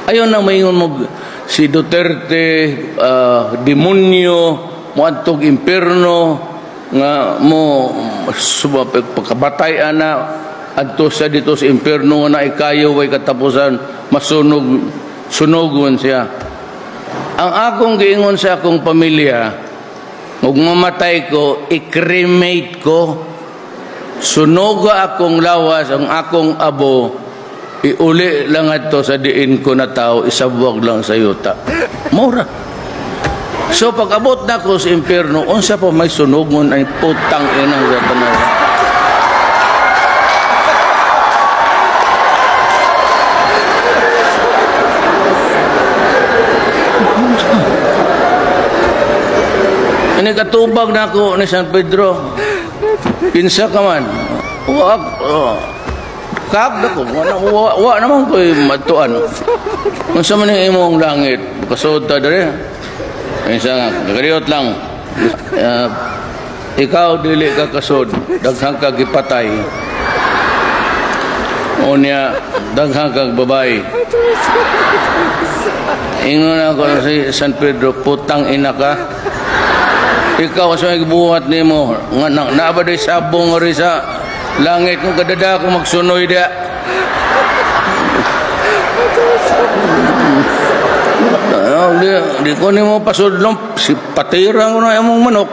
Ayaw na mayon mo si Duterte, demonyo, muadtog impierno, nga mo pagkabatayan na adto sa dito sa impierno nga na ikayo way katapusan, sunugon siya. Ang akong giingon sa akong pamilya, ug mamatay ko, i-cremate ko, sunuga akong lawas, ang akong abo, iuli lang ato sa diin ko na tao, isabuag lang sa yuta. Mura. So pag abot na ko sa impyerno, unsa pa may sunugon ay putang inang Satanás. Ini katubag na ako ni San Pedro. Kinsa ka man. Kaagda ko. Wa naman ko'y matuan. Kung sa man yung imong langit, kasod ta dali. Kinsa nga, nagariot lang. Ikaw dili ka kasod, daghang kag ipatay. Unya, daghang kag babay. Ingon ako si San Pedro, putang ina ka. Ikaw sa may buhat ni mo, naabaday sabong rin sa langit kung kadada ko magsunoy da. Di ko ni mo pasudlong, si patirang ko na yung manok.